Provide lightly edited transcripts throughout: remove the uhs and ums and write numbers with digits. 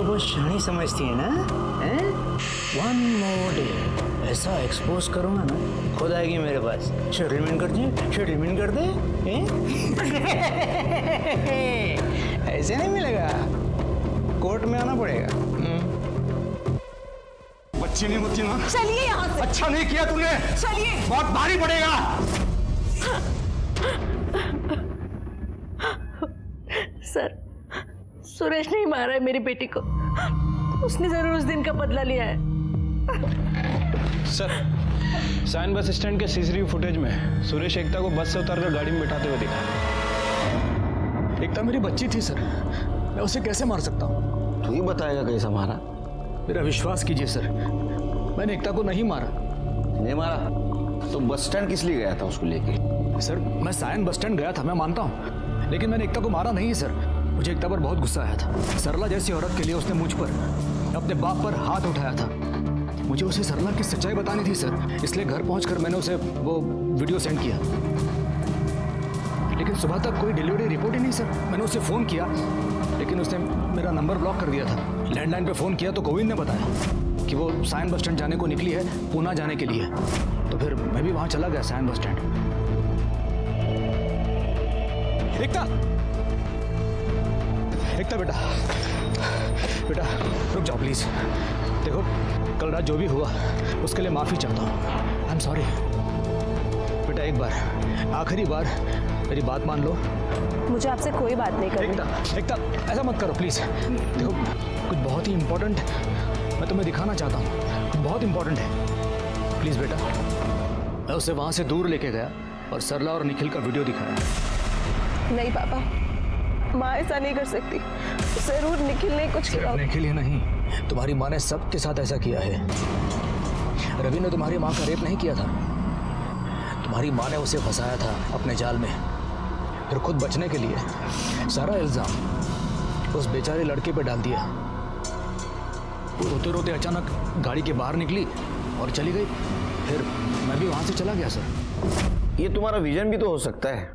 बहुत शानी समझती है ना? हैं? वन मोर डे ऐसा एक्सपोज करूंगा ना, खुद आएगी मेरे पास, सेटलमेंट कर दे, सेटलमेंट कर दे। ऐसे नहीं मिलेगा, कोर्ट में आना पड़ेगा। बच्ची नहीं होती ना। चलिए यहाँ से। अच्छा नहीं किया तूने, चलिए। बहुत भारी पड़ेगा। सर, सुरेश नहीं मारा है मेरी बेटी को, उसने जरूर उस दिन का बदला लिया है। सर, साइन बस स्टैंड के सीसीटीवी फुटेज में सुरेश एकता को बस से उतारकर गाड़ी में बिठाते हुए दिखा। एकता मेरी बच्ची थी सर, मैं उसे कैसे मार सकता हूँ? तू ही बताएगा कैसा मारा। मेरा विश्वास कीजिए सर, मैंने एकता को नहीं मारा। नहीं मारा तो बस स्टैंड किस लिए गया था उसको लेके? सर, मैं सायन बस स्टैंड गया था, मैं मानता हूँ, लेकिन मैंने एकता को मारा नहीं सर। मुझे एकता पर बहुत गुस्सा आया था। सरला जैसी औरत के लिए उसने मुझ पर, अपने बाप पर हाथ उठाया था। मुझे उसे सरला की सच्चाई बतानी थी सर, इसलिए घर पहुंचकर मैंने उसे वो वीडियो सेंड किया। लेकिन सुबह तक कोई डिलीवरी रिपोर्ट ही नहीं सर। मैंने उसे फ़ोन किया, लेकिन उसने मेरा नंबर ब्लॉक कर दिया था। लैंडलाइन पे फ़ोन किया तो गोविंद ने बताया कि वो सायन बस स्टैंड जाने को निकली है, पूना जाने के लिए। तो फिर मैं भी वहाँ चला गया सायन बस स्टैंड। एकता, एकता बेटा, बेटा रुक जाओ प्लीज़। देखो, कल रात जो भी हुआ उसके लिए माफ़ी चाहता हूँ। आई एम सॉरी बेटा, एक बार, आखिरी बार मेरी बात मान लो। मुझे आपसे कोई बात नहीं करनी। एकता, ऐसा मत करो प्लीज़। देखो, कुछ बहुत ही इम्पोर्टेंट मैं तुम्हें दिखाना चाहता हूँ, बहुत इम्पोर्टेंट है। प्लीज़ बेटा। मैं उसे वहाँ से दूर लेके गया और सरला और निखिल का वीडियो दिखाया। नहीं पापा, माँ ऐसा नहीं कर सकती। जरूर निखिल ने कुछ किया। निखिल ही नहीं, तुम्हारी माँ ने सबके साथ ऐसा किया है। रवि ने तुम्हारी माँ का रेप नहीं किया था, तुम्हारी माँ ने उसे फंसाया था अपने जाल में, फिर खुद बचने के लिए सारा इल्जाम उस बेचारे लड़के पे डाल दिया। रोते रोते अचानक गाड़ी के बाहर निकली और चली गई। फिर मैं भी वहाँ से चला गया सर। ये तुम्हारा विजन भी तो हो सकता है।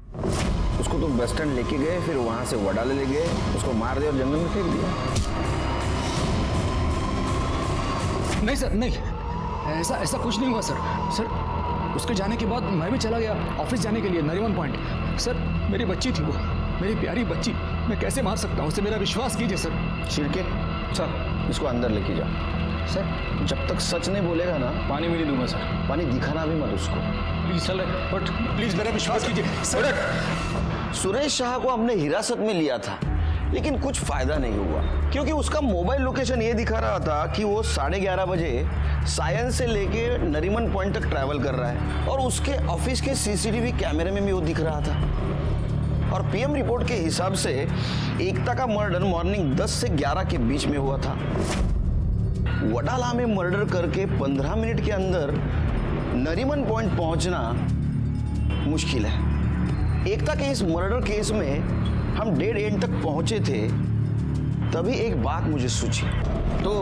उसको तुम बस स्टैंड लेके गए, फिर वहां से वडाले ले गए, उसको मार दिया और जंगल में फेंक दिया। नहीं सर, नहीं, ऐसा कुछ नहीं हुआ सर। सर, उसके जाने के बाद मैं भी चला गया ऑफिस जाने के लिए नरीमन पॉइंट। सर, मेरी बच्ची थी वो, मेरी प्यारी बच्ची, मैं कैसे मार सकता हूँ उसे? मेरा विश्वास कीजिए सर। छिड़के सर, इसको अंदर लेके जाओ। सर, जब तक सच नहीं बोलेगा ना, पानी भी नहीं दूंगा सर। पानी दिखाना भी मत उसको। प्लीज सर, बट प्लीज मेरा विश्वास कीजिए सर। सुरेश शाह को हमने हिरासत में लिया था, लेकिन कुछ फायदा नहीं हुआ, क्योंकि उसका मोबाइल लोकेशन ये दिखा रहा था कि वो 11:30 बजे सायन से लेके नरीमन पॉइंट तक ट्रैवल कर रहा है, और उसके ऑफिस के सीसीटीवी कैमरे में भी वो दिख रहा था। और पीएम रिपोर्ट के हिसाब से एकता का मर्डर मॉर्निंग 10 से 11 के बीच में हुआ था। वडाला में मर्डर करके 15 मिनट के अंदर नरीमन पॉइंट पहुंचना मुश्किल है। एकता के इस मर्डर केस में हम डेड एंड तक पहुंचे थे, तभी एक बात मुझे सूझी। तो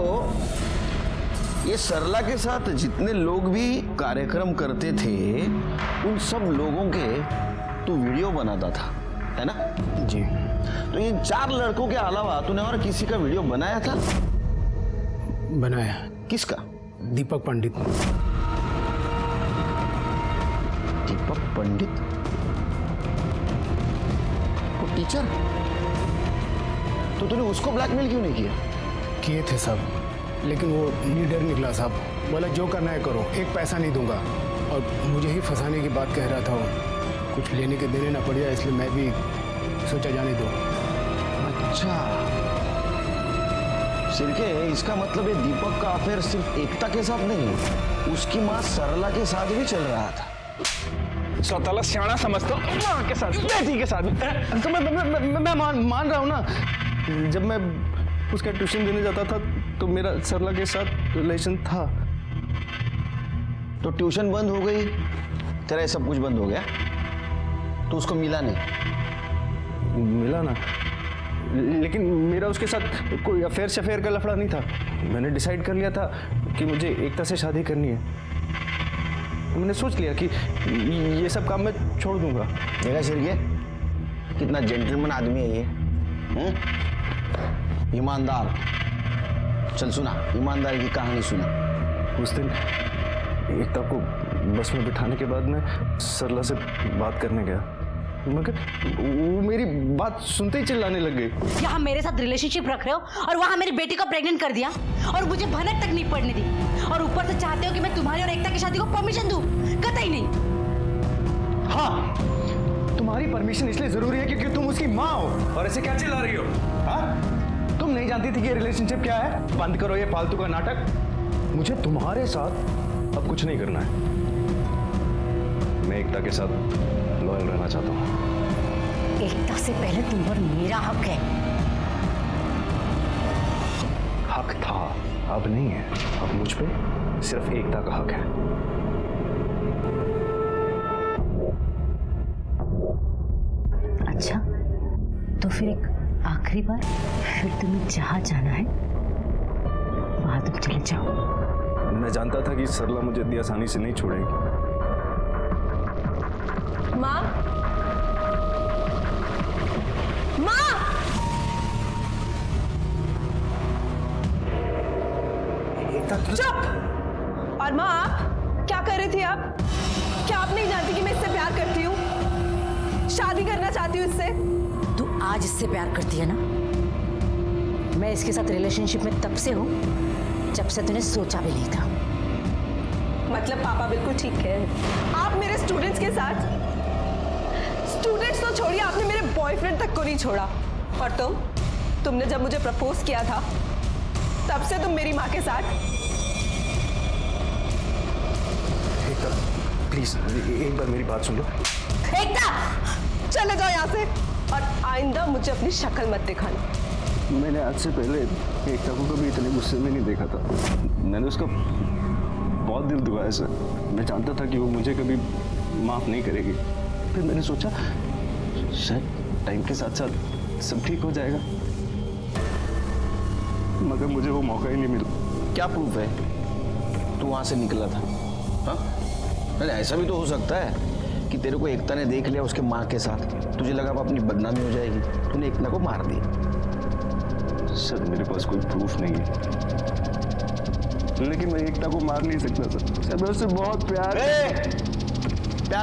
ये सरला के साथ जितने लोग भी कार्यक्रम करते थे, उन सब लोगों के तू वीडियो बनाता था, है ना? जी। तो ये 4 लड़कों के अलावा तूने और किसी का वीडियो बनाया था? बनाया। किसका? दीपक पंडित। दीपक पंडित? वो टीचर? तो तूने उसको ब्लैकमेल क्यों नहीं किया? किए थे सब, लेकिन वो लीडर निकला साहब, बोला जो करना है करो, एक पैसा नहीं दूंगा, और मुझे ही फंसाने की बात कह रहा था वो। कुछ लेने के देने ना पड़ जाए, इसलिए मैं भी सोचा जाने दो। अच्छा, सिरके, इसका मतलब ये दीपक का अफेयर सिर्फ एकता के साथ नहीं, उसकी माँ सरला के साथ भी चल रहा था। स्वतःला सियाणा समझता हूँ, माँ के साथ, बेटी के साथ। तो मैं मान रहा हूँ ना। जब मैं उसका ट्यूशन देने जाता था तो मेरा सरला के साथ रिलेशन था। तो ट्यूशन बंद हो गई, तेरा ये सब कुछ बंद हो गया, तो उसको मिला नहीं? मिला ना, लेकिन मेरा उसके साथ कोई अफेयर का लफड़ा नहीं था। मैंने डिसाइड कर लिया था कि मुझे एकता से शादी करनी है। मैंने सोच लिया कि ये सब काम मैं छोड़ दूंगा। देखा सिरके, कितना जेंटलमैन आदमी है ये, ईमानदार। चल सुना, ईमानदारी की कहानी सुना। उस दिन एकता को बस में बिठाने के बाद मैं सरला से बात करने गया, मगर वो मेरी बात सुनते ही चिल्लाने लग गई। यहाँ मेरे साथ रिलेशनशिप रख रहे हो और वहाँ मेरी बेटी को प्रेग्नेंट कर दिया और मुझे भनक तक नहीं पड़ने दी, और ऊपर से चाहते हो कि मैं तुम्हारी और एकता की शादी को परमिशन दूं? कतई नहीं। हाँ, तुम्हारी परमिशन इसलिए जरूरी है क्योंकि तुम उसकी माँ हो। और ऐसे क्या चिल्ला रही हो? हाँ, तुम नहीं जानती थी कि रिलेशनशिप क्या है? बंद करो ये फालतू का नाटक। मुझे तुम्हारे साथ अब कुछ नहीं करना है। मैं एकता के साथ लॉयल रहना चाहता हूँ। एकता से पहले तुम पर मेरा हक है। हक था, अब नहीं है। अब मुझ पे सिर्फ एकता का हक है। अच्छा, तो फिर एक आखिरी बार, फिर तुम्हें जहाँ जाना है वहां तुम चले जाओ। मैं जानता था कि सरला मुझे इतनी आसानी से नहीं छोड़ेगी। माँ, माँ, चुप। और माँ, आप क्या कर रही थी? आप क्या आप नहीं जानती कि मैं इससे प्यार करती हूँ, शादी करना चाहती हूँ इससे? तू आज इससे प्यार करती है ना? मैं इसके साथ रिलेशनशिप में तब से हूँ जब से तूने सोचा भी नहीं था। मतलब पापा बिल्कुल ठीक है। आप मेरे स्टूडेंट्स के साथ, स्टूडेंट्स तो छोड़िए, आपने मेरे बॉयफ्रेंड तक को नहीं छोड़ा। और तुमने जब मुझे प्रपोज किया था तब से तुम मेरी माँ के साथ। एकता, प्लीज एक बार मेरी बात सुन लो। एकता, चले जाओ यहाँ से, और आइंदा मुझे अपनी शक्ल मत दिखाना। मैंने आज से पहले एकता को कभी इतने गुस्से में नहीं देखा था। मैंने उसका बहुत दिल दुखाया सर। मैं जानता था कि वो मुझे कभी माफ नहीं करेगी। फिर मैंने सोचा शायद टाइम के साथ साथ सब ठीक हो जाएगा, मगर मुझे वो मौका ही नहीं मिला। क्या प्रूफ है तू वहां से निकला था? हाँ, अरे ऐसा भी तो हो सकता है कि तेरे को एकता ने देख लिया उसके माँ के साथ, तुझे लगा अब अपनी बदनामी हो जाएगी, तूने एकता को मार दिया। सर मेरे पास कोई प्रूफ नहीं है, लेकिन मैं एकता को मार नहीं सकता सर। मैं उससे बहुत प्यार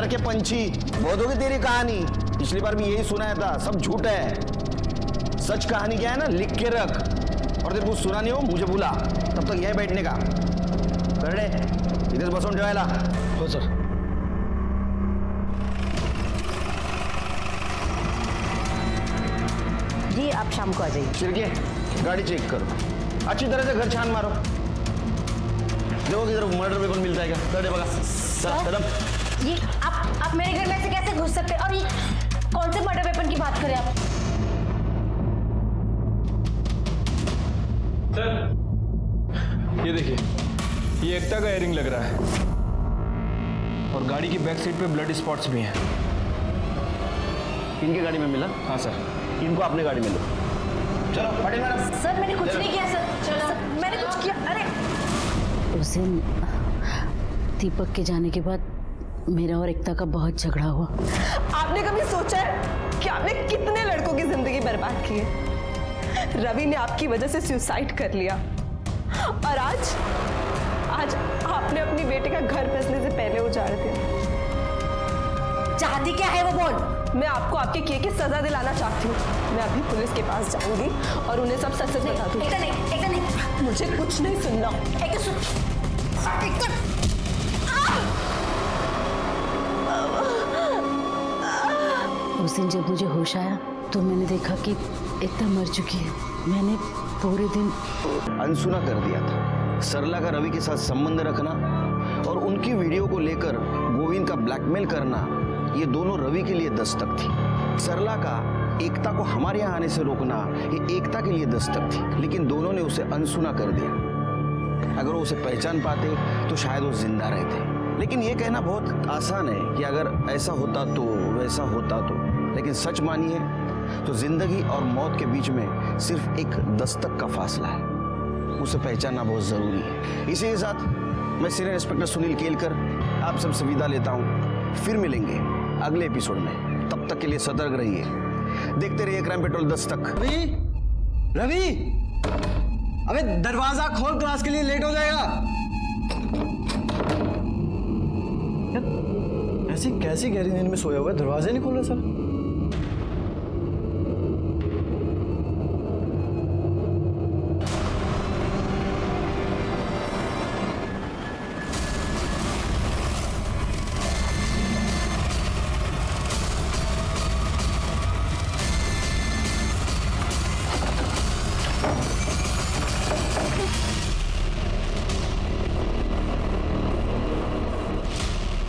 के पंछी, बहुत होगी तेरी कहानी। पिछली बार भी यही सुनाया था, सब झूठ है। सच कहानी क्या है ना, लिख के रख, और तेरे को सुना नहीं हो मुझे बुला, तब तक यहीं बैठने का कर ले। इधर बसून ठेवायला हो सर। जी आप शाम को आ जाइए। शिरके, गाड़ी चेक करो, अच्छी तरह से घर छान मारो, देखो किधर मर्डर वेपन मिलता है क्या। कर बगा कदम। ये आप मेरे घर में से कैसे घुस सकते हैं? और ये कौन से मर्डर वेपन की बात करें आप? सर ये देखिए, ये एकता का इयरिंग लग रहा है, और गाड़ी की बैक सीट पे ब्लड स्पॉट्स भी हैं। इनकी गाड़ी में मिला? हाँ सर। इनको अपने गाड़ी में लो। चलो पटेल मैडम। सर मैंने कुछ नहीं किया सर, मैंने कुछ किया? अरे उस दिन दीपक के जाने के बाद मेरा और एकता का बहुत झगड़ा हुआ। आपने कभी सोचा है कि आपने कितने लड़कों की जिंदगी बर्बाद की है? रवि ने आपकी वजह से सुसाइड कर लिया, और आज आपने अपनी बेटी का घर बसने से पहले उजाड़ दिया। चाहती क्या है वो बोल। मैं आपको आपके किए की सजा दिलाना चाहती हूँ। मैं अभी पुलिस के पास जाऊंगी और उन्हें सब सच बता दूंगी। एकता नहीं, मुझे कुछ नहीं सुनना। एकता सुन। उस दिन जब मुझे होश आया तो मैंने देखा कि एकता मर चुकी है। मैंने पूरे दिन अनसुना कर दिया था। सरला का रवि के साथ संबंध रखना और उनकी वीडियो को लेकर गोविंद का ब्लैकमेल करना, ये दोनों रवि के लिए दस्तक थी। सरला का एकता को हमारे यहाँ आने से रोकना, ये एकता के लिए दस्तक थी, लेकिन दोनों ने उसे अनसुना कर दिया। अगर वो उसे पहचान पाते तो शायद वो जिंदा रहते। लेकिन ये कहना बहुत आसान है कि अगर ऐसा होता तो, वैसा होता तो, लेकिन सच मानिए तो जिंदगी और मौत के बीच में सिर्फ एक दस्तक का फासला है। उसे पहचानना बहुत जरूरी है। इसी के साथ मैं सीनियर इंस्पेक्टर सुनील केलकर आप सबसे विदा लेता हूँ। फिर मिलेंगे अगले एपिसोड में, तब तक के लिए सतर्क रहिए। देखते रहिए क्राइम पेट्रोल दस्तक। रवि, अबे दरवाजा खोल, क्लास के लिए लेट हो जाएगा। ऐसी कैसी गहरी नींद में सोया हुआ है, दरवाजे नहीं खोल रहा सर।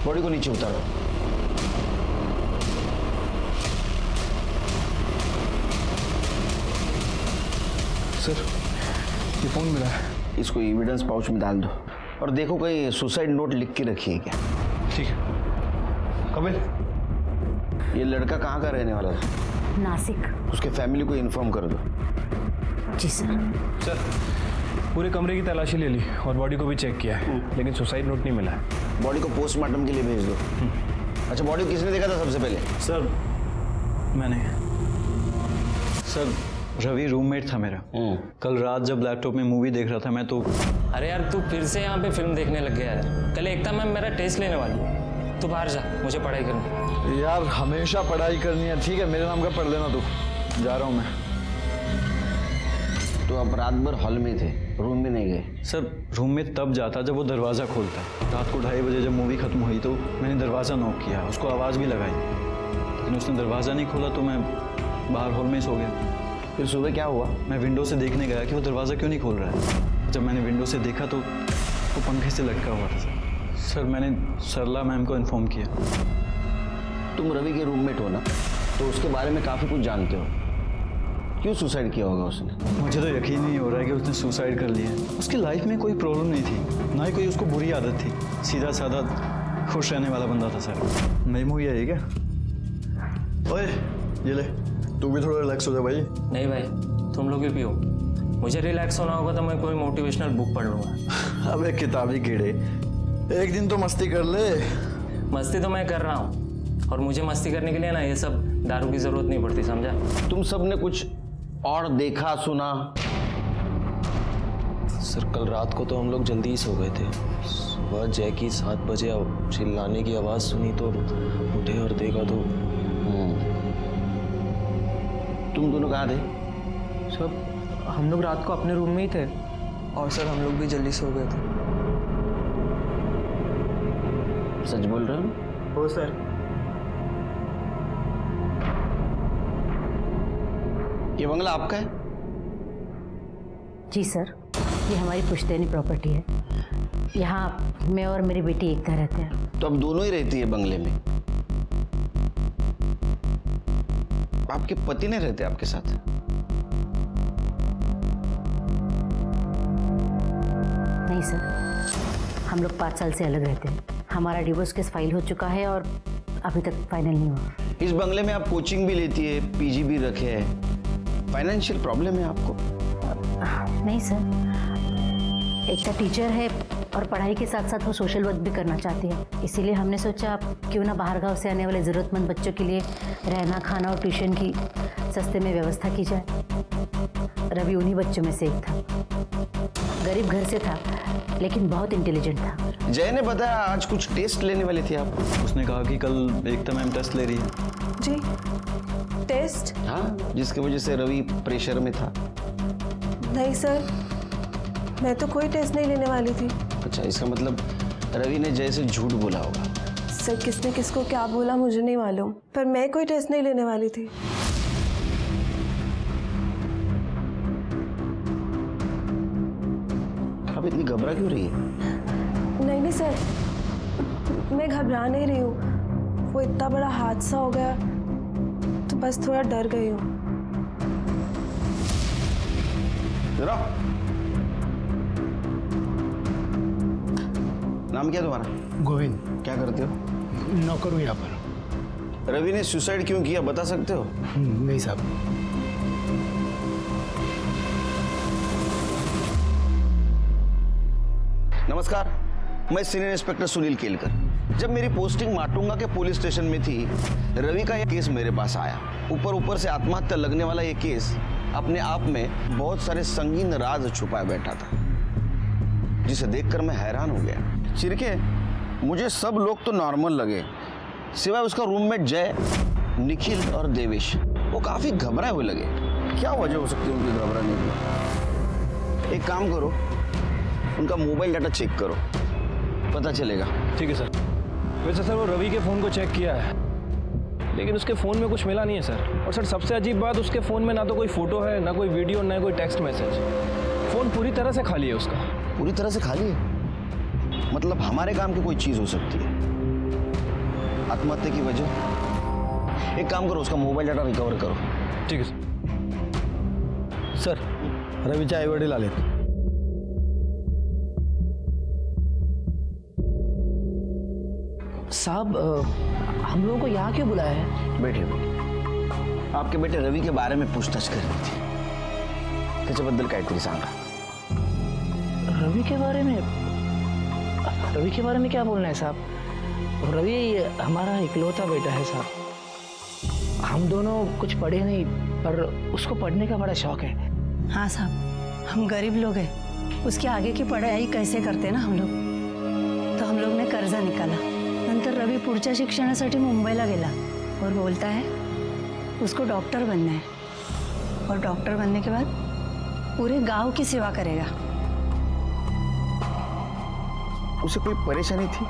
बॉडी को नीचे उतारो। सर ये फ़ोन मिला है। इसको एविडेंस पाउच में डाल दो और देखो कहीं सुसाइड नोट लिख के रखी है क्या। ठीक है। कपिल, ये लड़का कहाँ का रहने वाला था? नासिक। उसके फैमिली को इन्फॉर्म कर दो। जी सर। सर पूरे कमरे की तलाशी ले ली और बॉडी को भी चेक किया है, लेकिन सुसाइड नोट नहीं मिला है। बॉडी को पोस्टमार्टम के लिए भेज दो। अच्छा, बॉडी को किसने देखा था सबसे पहले? सर मैंने। सर रवि रूममेट था मेरा। कल रात जब लैपटॉप में मूवी देख रहा था मैं तो। अरे यार तू फिर से यहाँ पे फिल्म देखने लग गया है। कल एकता मैम मेरा टेस्ट लेने वाली है, तू बाहर जा, मुझे पढ़ाई करनी। यार हमेशा पढ़ाई करनी है। ठीक है, मेरे नाम का पढ़ लेना तू। जा रहा हूँ मैं। तो आप रात भर हॉल में थे, रूम में नहीं गए? सर रूम में तब जाता जब वो दरवाज़ा खोलता। रात को 2:30 बजे जब मूवी खत्म हुई तो मैंने दरवाज़ा नॉक किया, उसको आवाज़ भी लगाई, लेकिन उसने दरवाज़ा नहीं खोला तो मैं बाहर हॉल में ही सो गया। फिर सुबह क्या हुआ? मैं विंडो से देखने गया कि वो दरवाज़ा क्यों नहीं खोल रहा है। जब मैंने विंडो से देखा तो वो पंखे से लटका हुआ था। सर मैंने सरला मैम को इन्फॉर्म किया। तुम रवि के रूममेट हो ना, तो उसके बारे में काफ़ी कुछ जानते हो। क्यों सुसाइड किया होगा उसने? मुझे तो यकीन नहीं हो रहा है कि उसने सुसाइड कर लिया। उसकी लाइफ में कोई प्रॉब्लम नहीं थी, ना ही कोई उसको बुरी आदत थी। सीधा साधा खुश रहने वाला बंदा था सर। नई मूवी आई है क्या? ओए ये ले, तू भी थोड़ा रिलैक्स हो जा भाई। नहीं भाई, तुम लोग भी पियो। मुझे रिलैक्स होना होगा तो मैं कोई मोटिवेशनल बुक पढ़ लूँगा। अबे किताबी कीड़े, एक दिन तो मस्ती कर ले। मस्ती तो मैं कर रहा हूँ, और मुझे मस्ती करने के लिए ना ये सब दारू की ज़रूरत नहीं पड़ती, समझा? तुम सब ने कुछ और देखा सुना? सर कल रात को तो हम लोग जल्दी ही सो गए थे। सुबह जैकी 7 बजे चिल्लाने की आवाज़ सुनी तो उठे और देखा तो। तुम दोनों कहाँ थे? सर हम लोग रात को अपने रूम में ही थे, और सर हम लोग भी जल्दी सो गए थे। सच बोल रहे हो? हो सर। ये बंगला आपका है? जी सर, ये हमारी पुश्तैनी प्रॉपर्टी है। यहाँ मैं और मेरी बेटी एकता रहते हैं। तो अब दोनों ही रहती है बंगले में? आपके पति नहीं रहते आपके साथ? नहीं सर, हम लोग 5 साल से अलग रहते हैं। हमारा डिवोर्स केस फाइल हो चुका है और अभी तक फाइनल नहीं हुआ। इस बंगले में आप कोचिंग भी लेती है, पीजी भी रखे है, फाइनेंशियल प्रॉब्लम है आपको? नहीं सर, एकता टीचर है और पढ़ाई के साथ साथ वो सोशल वर्क भी करना चाहती है। इसीलिए हमने सोचा क्यों ना बाहर गांव से आने वाले ज़रूरतमंद बच्चों के लिए रहना, खाना और ट्यूशन की सस्ते में व्यवस्था की जाए। रवि उन्हीं बच्चों में से एक था। गरीब घर से था लेकिन बहुत इंटेलिजेंट था। जय ने बताया आज कुछ टेस्ट लेने वाली थी आप? उसने कहा कि कल एकता मैम टेस्ट ले रही है। जी, टेस्ट? हाँ, जिसकी वजह से रवि प्रेशर में था। नहीं सर, मैं तो कोई टेस्ट नहीं लेने वाली थी। अच्छा, इसका मतलब रवि ने जय से झूठ बोला होगा। सर किसने किसको क्या बोला मुझे नहीं मालूम, पर मैं कोई टेस्ट नहीं लेने वाली थी। आप इतनी घबरा क्यों रही है? नहीं नहीं सर, मैं घबरा नहीं रही हूँ। वो इतना बड़ा हादसा हो गया तो बस थोड़ा डर गई हूँ। जरा नाम क्या तुम्हारा? गोविंद। क्या करते हो? नौकर हूँ यहाँ पर। रवि ने सुसाइड क्यों किया बता सकते हो? नहीं साहब। नमस्कार, मैं सीनियर इंस्पेक्टर सुनील केलकर। जब मेरी पोस्टिंग माटुंगा के पुलिस स्टेशन में थी, रवि का यह केस मेरे पास आया। ऊपर से आत्महत्या लगने वाला ये केस अपने आप में बहुत सारे संगीन राज छुपाए बैठा था, जिसे देखकर मैं हैरान हो गया। चिरके, मुझे सब लोग तो नॉर्मल लगे, सिवाय उसका रूममेट जय, निखिल और देवेश। वो काफी घबराए हुए लगे। क्या वजह हो सकती है उनकी घबराने की? एक काम करो, उनका मोबाइल डाटा चेक करो, पता चलेगा। ठीक है सर। वैसे सर वो रवि के फ़ोन को चेक किया है, लेकिन उसके फ़ोन में कुछ मिला नहीं है सर। और सर सबसे अजीब बात, उसके फ़ोन में ना तो कोई फ़ोटो है, ना कोई वीडियो, ना कोई टेक्स्ट मैसेज। फ़ोन पूरी तरह से खाली है उसका। पूरी तरह से खाली है? मतलब हमारे काम की कोई चीज़ हो सकती है। आत्महत्या की वजह? एक काम करो, उसका मोबाइल डाटा रिकवर करो। ठीक है सर, रवीचे आई वडील आलेत। साहब, हम लोगों को यहाँ क्यों बुलाया है? बैठे आपके बेटे रवि के बारे में पूछताछ करनी थी, त्याच्याबद्दल काहीतरी सांगा। रवि के बारे में? रवि के बारे में क्या बोलना है साहब? रवि हमारा इकलौता बेटा है साहब। हम दोनों कुछ पढ़े नहीं, पर उसको पढ़ने का बड़ा शौक है। हाँ साहब, हम गरीब लोग हैं, उसकी आगे की पढ़ाई कैसे करते ना हम लोग, तो हम लोग ने कर्जा निकाला। नंतर रवि पुढच्या शिक्षणासाठी मुंबईला गेला और बोलता है उसको डॉक्टर बनना है, और डॉक्टर बनने के बाद पूरे गांव की सेवा करेगा। उसे कोई परेशानी थी?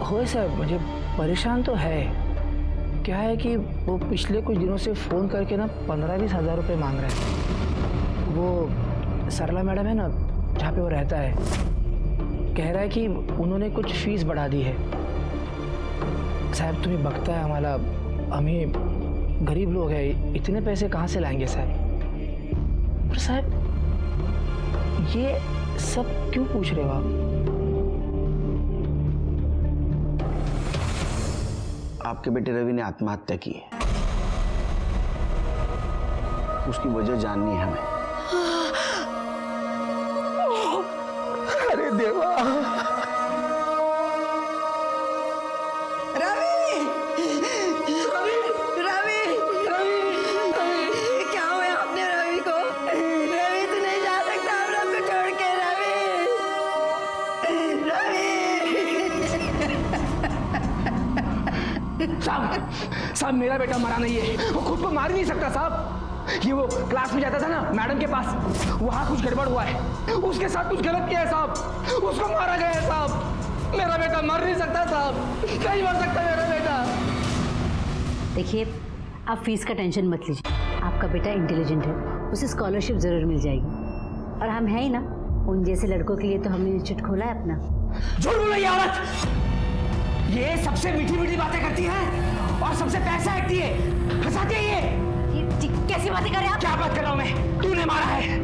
हो साहब, मुझे परेशान तो है। क्या है कि वो पिछले कुछ दिनों से फ़ोन करके ना 15-20 हज़ार रुपये मांग रहे हैं। वो सरला मैडम है ना, जहाँ पे वो रहता है, कह रहा है कि उन्होंने कुछ फीस बढ़ा दी है। साहब तुम्हें बकता है हमारा, हमें गरीब लोग हैं, इतने पैसे कहाँ से लाएंगे साहब? पर साहब ये सब क्यों पूछ रहे हो आप? आपके बेटे रवि ने आत्महत्या की है, उसकी वजह जाननी है हमें। अरे देवा! रवि! रवि! रवि! रवि! क्या हुआ आपने रवि को? रवि तू नहीं जा सकता हम लोग को छोड़ के। रवि! साहब मेरा बेटा मरा नहीं है, वो खुद को मार नहीं सकता साहब। ये वो क्लास में जाता था ना मैडम के पास, वहाँ कुछ गड़बड़ हुआ है, उसके साथ कुछ गलत किया है साहब, उसको मारा गया है साहब। मेरा बेटा मर नहीं सकता साहब, नहीं मर सकता मेरा बेटा। देखिए, आप फीस का टेंशन मत लीजिए, आपका बेटा इंटेलिजेंट है, उसे स्कॉलरशिप ज़रूर मिल जाएगी। और हम हैं ही ना, उन जैसे लड़कों के लिए तो हमने इंस्टीट्यूट खोला है अपना। झूठ बोलो ये औरत, ये सबसे मीठी मीठी बातें करती है और सबसे पैसा फेंकती है, फंसाती है। ये कैसी बातें कर रहे हैं आप? क्या बात कर रहा हूँ मैं? तूने मारा है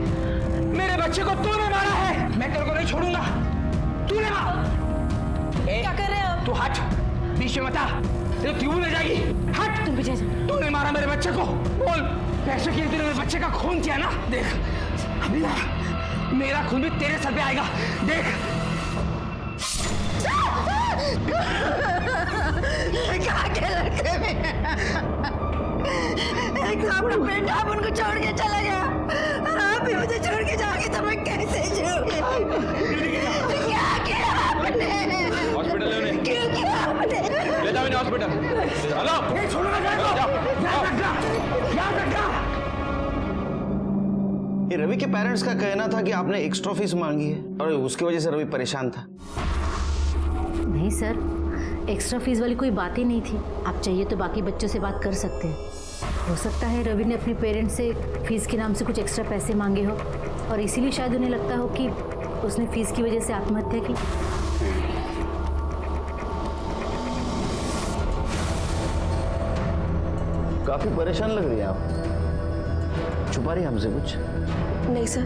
मेरे बच्चे को, तूने मारा है, मैं तेरे को नहीं छोड़ूंगा। तूने मारा। क्या कर रहे हैं आप? तू हट, बीच में मत आ, तेरे ट्यूब में जाएगी। हट, तुम पीछे जा। तूने मारा मेरे बच्चे को, बोल पैसे के लिए तूने मेरे बच्चे का खून किया ना? देख अभी ना मेरा खून भी तेरे सर पे आएगा, देख। कहाँ के लड़के में एक तो अपना बेटा आप उनको छोड़ के चला गया, और आप भी मुझे छोड़ के जाओगे तो मैं कैसे जीऊंगी? क्या किया आपने? हॉस्पिटल ले उन्हें। क्यों किया आपने? ले जाओ इन्हें हॉस्पिटल। हेलो, छोड़ो ना, ये रवि के पेरेंट्स का कहना था कि आपने एक्स्ट्रा फीस मांगी है और उसकी वजह से रवि परेशान था। नहीं सर, एक्स्ट्रा फीस वाली कोई बात ही नहीं थी। आप चाहिए तो बाकी बच्चों से बात कर सकते हैं। हो सकता है रवि ने अपने पेरेंट्स से फीस के नाम से कुछ एक्स्ट्रा पैसे मांगे हो, और इसीलिए शायद उन्हें लगता हो कि उसने फीस की वजह से आत्महत्या की। काफी परेशान लग रही है आप, छुपा रही है हमसे कुछ? नहीं सर,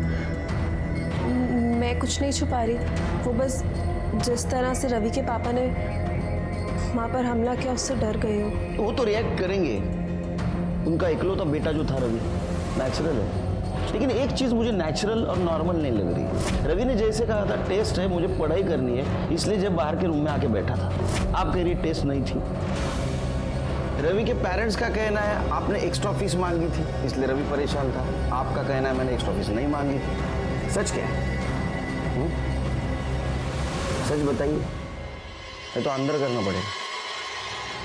मैं कुछ नहीं छुपा रही, वो बस जिस तरह से रवि के पापा ने माँ पर हमला किया उससे डर गई हूँ। वो तो रिएक्ट करेंगे, उनका इकलौता बेटा जो था रवि, नेचुरल है। लेकिन एक चीज मुझे नेचुरल और नॉर्मल नहीं लग रही। रवि ने जैसे कहा था टेस्ट है, मुझे पढ़ाई करनी है, इसलिए जब बाहर के रूम में आके बैठा था। आप कह रही टेस्ट नहीं थी। रवि के पेरेंट्स का कहना है आपने एक्स्ट्रा फीस मांगी थी, इसलिए रवि परेशान था। आपका कहना है मैंने एक्स्ट्रा फीस नहीं मांगी थी। सच क्या है? सच बताइए, ये तो अंदर करना पड़ेगा।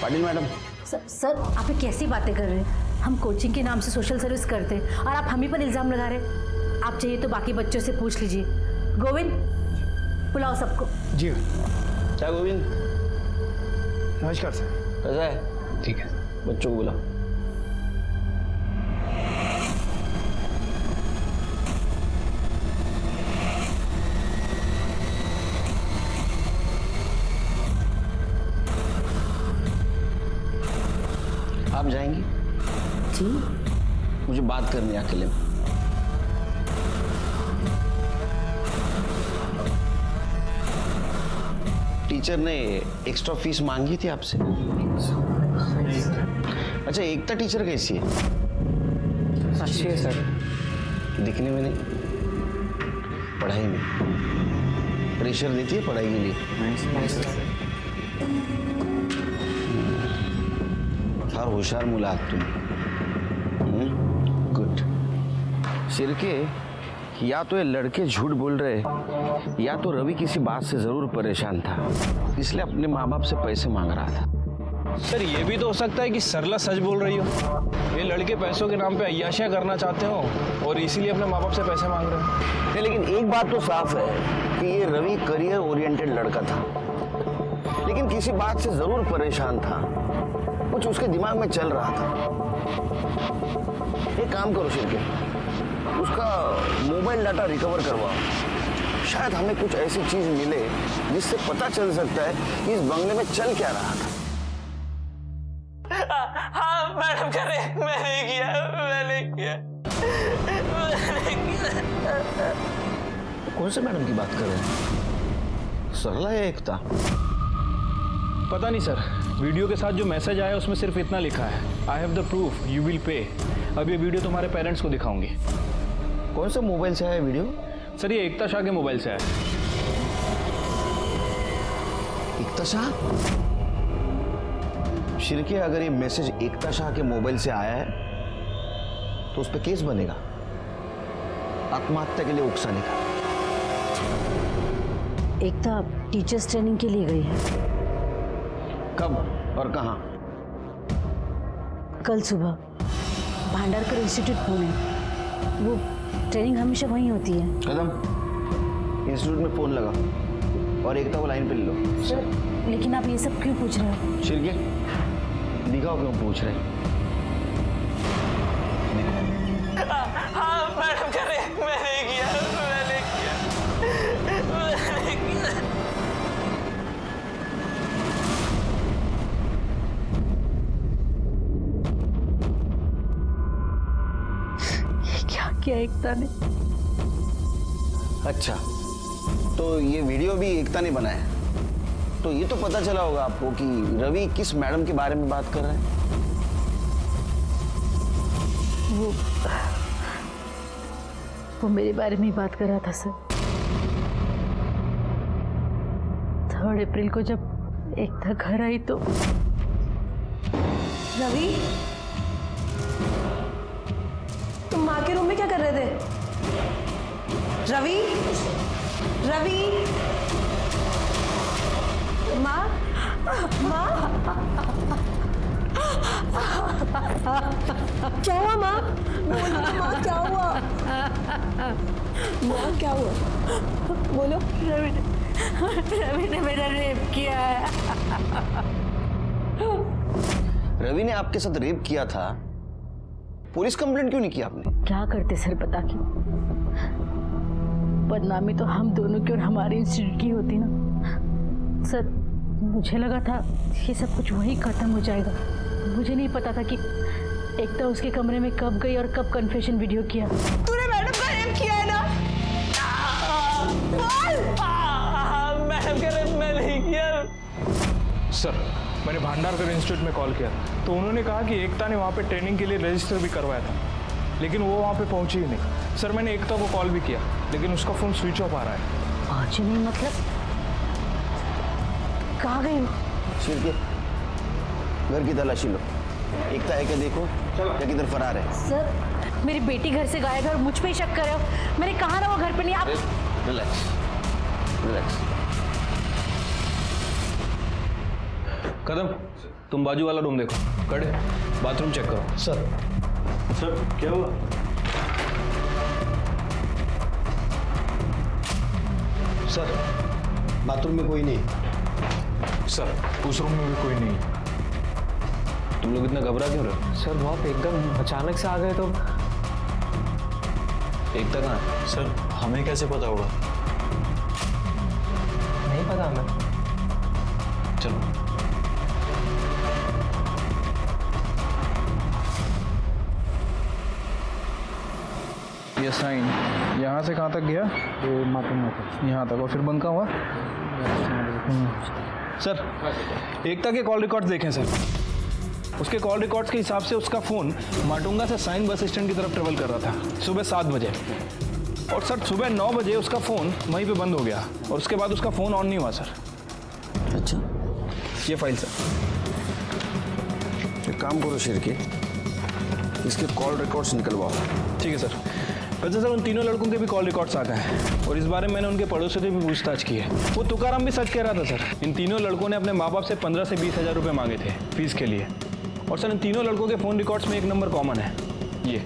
पाटिल मैडम। सर आप ये कैसी बातें कर रहे हैं? हम कोचिंग के नाम से सोशल सर्विस करते हैं और आप हम ही पर इल्ज़ाम लगा रहे हैं। आप चाहिए तो बाकी बच्चों से पूछ लीजिए। गोविंद, बुलाओ सबको। जी क्या गोविंद? नमस्कार सर। कैसा है? ठीक है। बच्चों को बुला। आप जाएंगी? जी। मुझे बात करनी है अकेले में। टीचर ने एक्स्ट्रा फीस मांगी थी आपसे? अच्छा, एकता टीचर कैसी है? अच्छी है सर। दिखने में नहीं, पढ़ाई में प्रेशर देती है पढ़ाई के लिए? फार होशियार मुला आहात तुम्ही। गुड। सिरके, या तो ये लड़के झूठ बोल रहे या तो रवि किसी बात से जरूर परेशान था, इसलिए अपने माँ बाप से पैसे मांग रहा था। सर ये भी तो हो सकता है कि सरला सच बोल रही हो। ये लड़के पैसों के नाम पे अय्याशियां करना चाहते हो और इसीलिए अपने माँ बाप से पैसे मांग रहे हो। नहीं, लेकिन एक बात तो साफ है कि ये रवि करियर ओरिएंटेड लड़का था, लेकिन किसी बात से जरूर परेशान था। कुछ उसके दिमाग में चल रहा था। एक काम करो शिरके, उसका मोबाइल डाटा रिकवर करवाओ। शायद हमें कुछ ऐसी चीज मिले जिससे पता चल सकता है कि इस बंगले में चल क्या रहा था। हाँ मैडम कह रहे मैंने किया। कौन से मैडम की बात कर रहे हैं? सरला या एकता? पता नहीं सर, वीडियो के साथ जो मैसेज आया उसमें सिर्फ इतना लिखा है, I have the proof, you will pay. अब ये वीडियो तुम्हारे पेरेंट्स को दिखाऊंगी। कौन सा मोबाइल से आया वीडियो? सर ये एकता शाह के मोबाइल से आया। एकता शाह? शिरके, अगर ये मैसेज एकता शाह के मोबाइल से आया है तो उस पर केस बनेगा, आत्महत्या के लिए उकसाने का। एकता टीचर्स ट्रेनिंग के लिए गई है। कब और कहाँ? कल सुबह भांडारकर इंस्टीट्यूट पुणे। वो ट्रेनिंग हमेशा वहीं होती है। कदम, इंस्टीट्यूट में फोन लगा और एकता को लाइन पे ले लो। सर लेकिन आप ये सब क्यों पूछ रहे हो? शिरके, दिखाओ क्यों पूछ रहे हैं। हाँ मैडम कह रहे मैंने किया। क्या किया एकता ने? अच्छा, तो ये वीडियो भी एकता ने बनाया। तो ये तो पता चला होगा आपको कि रवि किस मैडम के बारे में बात कर रहा है। वो मेरे बारे में ही बात कर रहा था सर। 3 अप्रैल को जब एकता घर आई तो रवि, तुम माँ के रूम में क्या कर रहे थे? रवि, रवि, माँ, माँ, क्या हुआ माँ? बोलो ना माँ, क्या हुआ? माँ क्या हुआ? बोलो। रवि ने मेरा रेप किया है। रवि ने आपके साथ रेप किया था, पुलिस कंप्लेंट क्यों नहीं की आपने? क्या करते सर बता के? बदनामी तो हम दोनों की और हमारे इंस्टीट्यूट की होती ना सर। मुझे लगा था ये सब कुछ वहीं खत्म हो जाएगा। मुझे नहीं पता था कि एकता उसके कमरे में कब गई और कब कन्फेशन वीडियो किया। तूने मैडम का रेप किया है ना? मैडम कह रहे मैं नहीं किया। सर मैंने भांडारकर इंस्टीट्यूट में कॉल किया तो उन्होंने कहा कि एकता ने वहाँ पे ट्रेनिंग के लिए रजिस्टर भी करवाया था, लेकिन वो वहाँ पे पहुंची ही नहीं। सर मैंने एकता को कॉल भी किया लेकिन उसका फ़ोन स्विच ऑफ आ रहा है। पहुंची नहीं मतलब कहाँ गई? शिरके, घर की तलाशी लो। एकता है क्या देखो, या किधर फरार है? सर मेरी बेटी घर से गायब है और मुझ पे ही शक कर रहे हो। मैंने कहा ना वो घर पे नहीं। आप रिलैक्स रिलैक्स। कदम, तुम बाजू वाला रूम देखो। कड़े, बाथरूम चेक करो। सर क्या हुआ? सर बाथरूम में कोई नहीं। सर उस रूम में भी कोई नहीं। तुम लोग इतना घबरा क्यों रहे? सर वो आप एकदम अचानक से आ गए तो। एकता कहाँ है? सर हमें कैसे पता होगा? नहीं पता हमें। चलो। ये साइन यहाँ से कहाँ तक गया? यहाँ तक, और फिर बंद कहाँ हुआ? सर एकता के कॉल रिकॉर्ड्स देखें सर। उसके कॉल रिकॉर्ड्स के हिसाब से उसका फ़ोन माटुंगा से साइन बस स्टैंड की तरफ ट्रेवल कर रहा था सुबह 7 बजे। और सर सुबह 9 बजे उसका फ़ोन वहीं पे बंद हो गया और उसके बाद उसका फ़ोन ऑन नहीं हुआ सर। अच्छा, ये फाइल सर। एक काम करो शिरके, इसके कॉल रिकॉर्ड्स निकलवाओ। ठीक है सर। वैसे सर उन तीनों लड़कों के भी कॉल रिकॉर्ड्स आ गए हैं और इस बारे में मैंने उनके पड़ोसियों से भी पूछताछ की है। वो तुकाराम भी सच कह रहा था सर। इन तीनों लड़कों ने अपने माँ बाप से 15 से 20 हज़ार रुपये मांगे थे फीस के लिए। और सर इन तीनों लड़कों के फ़ोन रिकॉर्ड्स में एक नंबर कॉमन है, ये।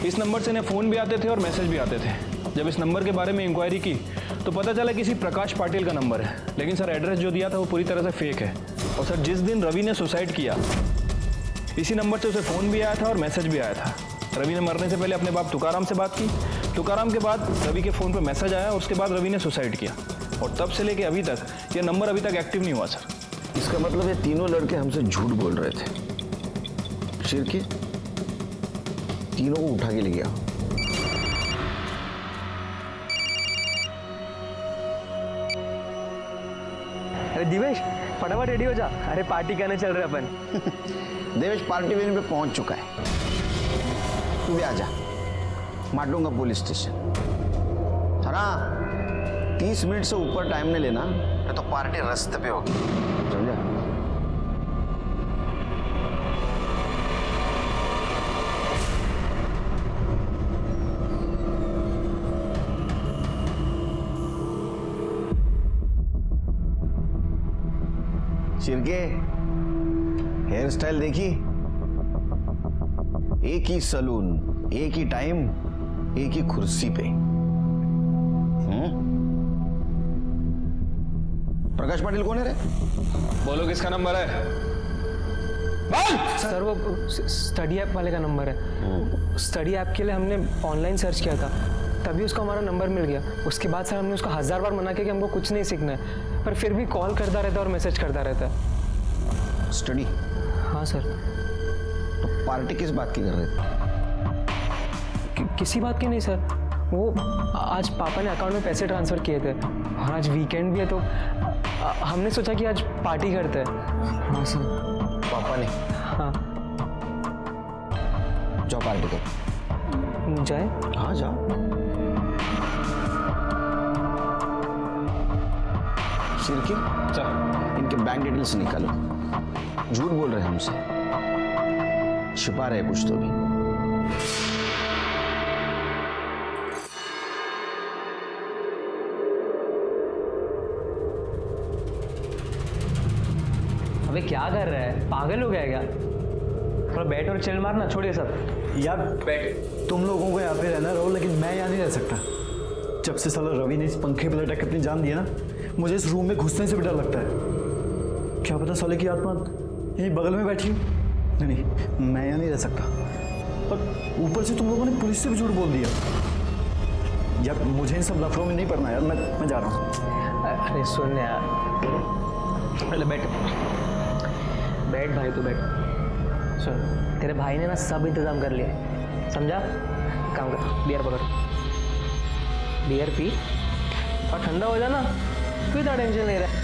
इस नंबर से इन्हें फ़ोन भी आते थे और मैसेज भी आते थे। जब इस नंबर के बारे में इंक्वायरी की तो पता चला किसी प्रकाश पाटिल का नंबर है, लेकिन सर एड्रेस जो दिया था वो पूरी तरह से फेक है। और सर जिस दिन रवि ने सुसाइड किया इसी नंबर से उसे फ़ोन भी आया था और मैसेज भी आया था। रवि ने मरने से पहले अपने बाप तुकाराम से बात की, तुकाराम के बाद रवि के फ़ोन पे मैसेज आया और उसके बाद रवि ने सुसाइड किया। और तब से लेके अभी तक ये नंबर अभी तक एक्टिव नहीं हुआ सर। इसका मतलब ये तीनों लड़के हमसे झूठ बोल रहे थे। शिरके, तीनों को उठा के ले गया। अरे दिवेश फटाफट रेडी हो जा। अरे पार्टी करने चल रहे अपन। देवेश पार्टी वेन्यू पे पहुंच चुका है, तू भी आ जा। Matunga police station. हाँ, 30 मिनट से ऊपर टाइम नहीं लेना, नहीं तो पार्टी रास्ते पे होगी, समझा? शिरके, हेयर स्टाइल देखी? एक ही सलून, एक ही टाइम, एक ही कुर्सी पे। प्रकाश पाटिल कौन है रे? बोलो किसका नंबर है? सर वो स्टडी ऐप वाले का नंबर है। स्टडी ऐप के लिए हमने ऑनलाइन सर्च किया था, तभी उसको हमारा नंबर मिल गया। उसके बाद सर हमने उसको 1000 बार मना किया कि हमको कुछ नहीं सीखना है, पर फिर भी कॉल करता रहता है और मैसेज करता रहता है। स्टडी? हाँ सर। तो पार्टी किस बात की कर रहे थे? किसी बात की नहीं सर, वो आज पापा ने अकाउंट में पैसे ट्रांसफ़र किए थे और आज वीकेंड भी है तो हमने सोचा कि आज पार्टी करते हैं। हाँ सर। पापा ने? हाँ। जाओ पार्टी करो। जाए? हाँ जाओ। शिरके, सर इनके बैंक डिटेल्स निकालो। झूठ बोल रहे हैं हमसे, छिपा रहे कुछ तो भी। अबे क्या कर रहा है, पागल हो गया क्या? थोड़ा बैठ और चिल मारना, छोड़िए सब। यार बैठ। तुम लोगों को यहाँ पे रहना रहो, लेकिन मैं यहाँ नहीं रह सकता। जब से साला रवि ने इस पंखे पे लटक अपनी जान दी ना, मुझे इस रूम में घुसने से भी डर लगता है। क्या पता साले की आत्मा यहीं बगल में बैठी हो। नहीं, मैं यहाँ नहीं रह सकता। और ऊपर से तुम लोगों ने पुलिस से भी झूठ बोल दिया। यार मुझे इन सब लफड़ों में नहीं पड़ना यार, मैं जा रहा हूँ। अरे सुन यार, पहले बैठ बैठ भाई, तू बैठ। सुन, तेरे भाई ने ना सब इंतजाम कर लिया, समझा? काम कर, बियर पकड़, बियर पी और ठंडा हो जाना, तू इतना टेंशन ले रहा है।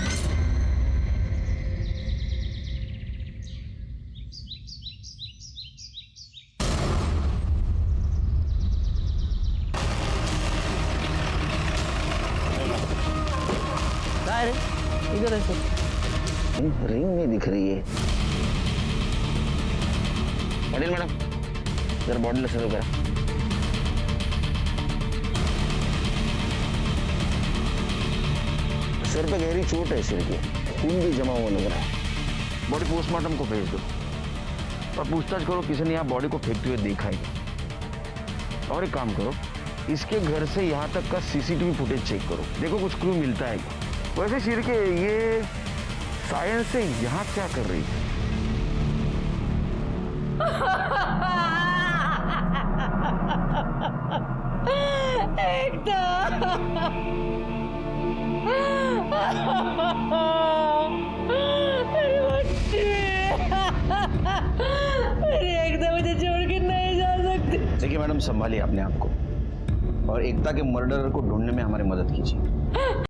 रिंग नहीं दिख रही है। पटेल मैडम जरा बॉडी चालू करा. सिर पे गहरी चोट है सिर की, खून भी जमा हुआ लग रहा है. बॉडी पोस्टमार्टम को भेज दो और पूछताछ करो किसी ने यहाँ बॉडी को फेंकते हुए देखा है. और एक काम करो, इसके घर से यहाँ तक का सीसीटीवी फुटेज चेक करो, देखो कुछ क्लू मिलता है. वैसे सिर के ये सायन से यहाँ क्या कर रही थी? एकदम मुझे छोड़ के नहीं जा सकती. देखिए मैडम, संभालिए अपने आप को और एकता के मर्डरर को ढूंढने में हमारी मदद कीजिए.